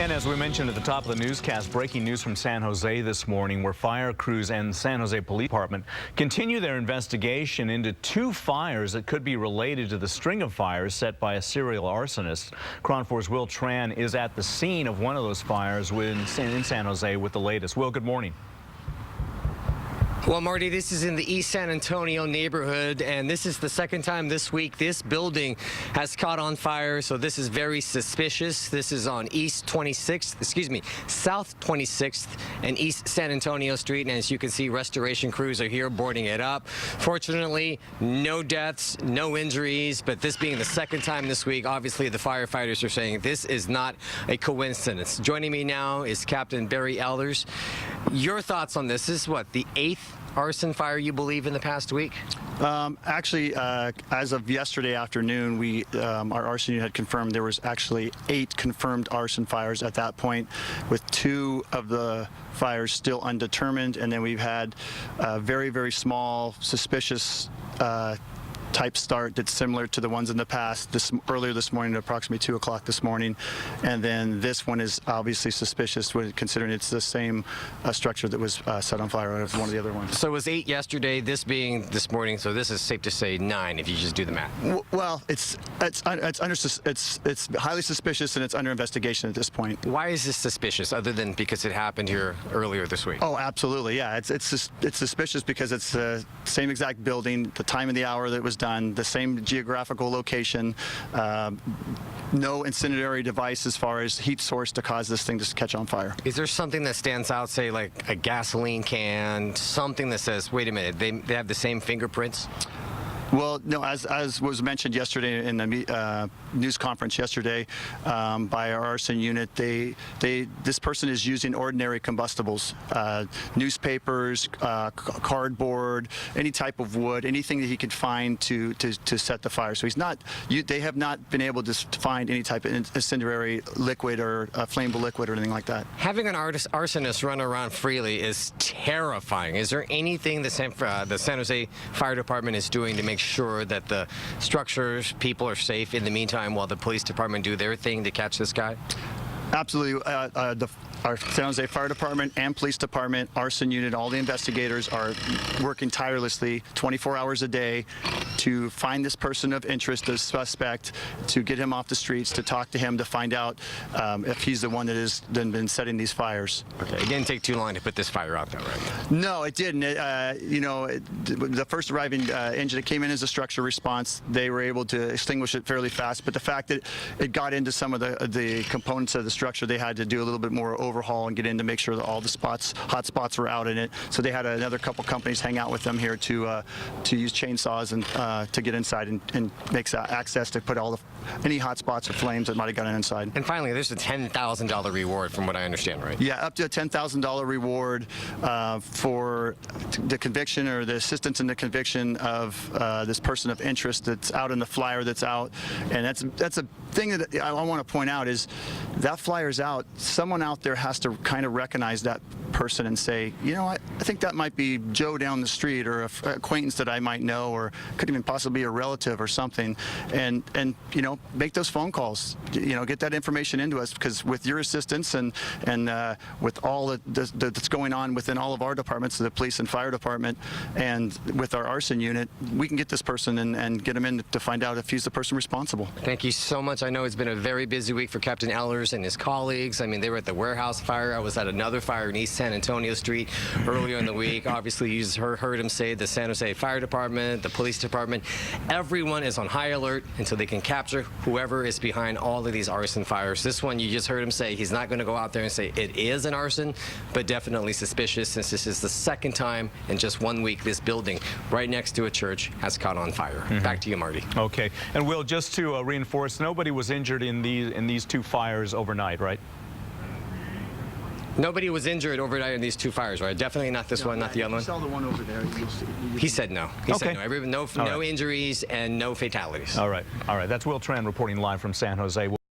And as we mentioned at the top of the newscast, breaking news from San Jose this morning, where fire crews and San Jose Police Department continue their investigation into two fires that could be related to the string of fires set by a serial arsonist. KRON 4's Will Tran is at the scene of one of those fires in San Jose with the latest. Will, good morning. Well, Marty, this is in the East San Antonio neighborhood, and this is the second time this week this building has caught on fire, so this is very suspicious. This is on South 26th and East San Antonio Street, and as you can see, restoration crews are here boarding it up. Fortunately, no deaths, no injuries, but this being the second time this week, obviously the firefighters are saying this is not a coincidence. Joining me now is Captain Barry Elders. Your thoughts on this? This is what, the 8th arson fire you believe in the past week? Actually, as of yesterday afternoon, our arson unit had confirmed there was actually 8 confirmed arson fires at that point, with 2 of the fires still undetermined, and then we've had a very, very small, suspicious type start that's similar to the ones in the past. Earlier this morning, at approximately 2 o'clock this morning, and then this one is obviously suspicious, considering it's the same structure that was set on fire as one of the other ones. So it was 8 yesterday, this being this morning, so this is safe to say 9 if you just do the math. Well, it's highly suspicious, and it's under investigation at this point. Why is this suspicious, other than because it happened here earlier this week? Oh, absolutely, yeah. It's suspicious because it's the same exact building, the time of the hour that it was done, the same geographical location, no incendiary device as far as heat source to cause this thing to catch on fire. Is there something that stands out, say like a gasoline can, something that says, wait a minute, they have the same fingerprints? Well, no, as was mentioned yesterday in the news conference yesterday by our arson unit, this person is using ordinary combustibles, newspapers, cardboard, any type of wood, anything that he could find to set the fire. So he's not. They have not been able to find any type of incendiary liquid or flammable liquid or anything like that. Having an arsonist run around freely is terrifying. Is there anything the San Jose Fire Department is doing to make sure that the structures, people are safe in the meantime while the police department do their thing to catch this guy? Absolutely. Our San Jose Fire Department and Police Department, arson unit, all the investigators are working tirelessly 24 hours a day to find this person of interest, the suspect, to get him off the streets, to talk to him, to find out if he's the one that has been setting these fires. Okay, it didn't take too long to put this fire out, though, right? No, it didn't. The first arriving engine that came in as a structure response, they were able to extinguish it fairly fast, but the fact that it got into some of the components of the structure, they had to do a little bit more overhaul and get in to make sure that all the hot spots were out in it. So they had another couple companies hang out with them here to use chainsaws and to get inside and make access to put any hot spots or flames that might have gotten inside. And finally, there's a $10,000 reward, from what I understand, right? Yeah, up to a $10,000 reward for the conviction or the assistance in the conviction of this person of interest that's out in the flyer that's out. And that's a thing that I want to point out is that flyer's out. Someone out there has to kind of recognize that person and say, you know what, I think that might be Joe down the street, or an acquaintance that I might know, or could even possibly be a relative or something, and make those phone calls, get that information into us, because with your assistance and with all that's going on within all of our departments, the police and fire department, and with our arson unit, we can get this person and get him in to find out if he's the person responsible. Thank you so much. I know it's been a very busy week for Captain Elders and his colleagues. I mean, they were at the warehouse fire. I was at another fire in East San Antonio Street earlier in the week. Obviously, you just heard him say the San Jose Fire Department, the police department, everyone is on high alert until they can capture whoever is behind all of these arson fires. This one, you just heard him say he's not going to go out there and say it is an arson, but definitely suspicious, since this is the second time in just 1 week this building right next to a church has caught on fire. Back to you, Marty. Okay. And Will, just to reinforce, nobody was injured in these two fires overnight, right? Nobody was injured overnight in these two fires, right? Definitely not this one, not the other one. You saw the one over there. He said no. He said no. No injuries and no fatalities. All right. That's Will Tran reporting live from San Jose.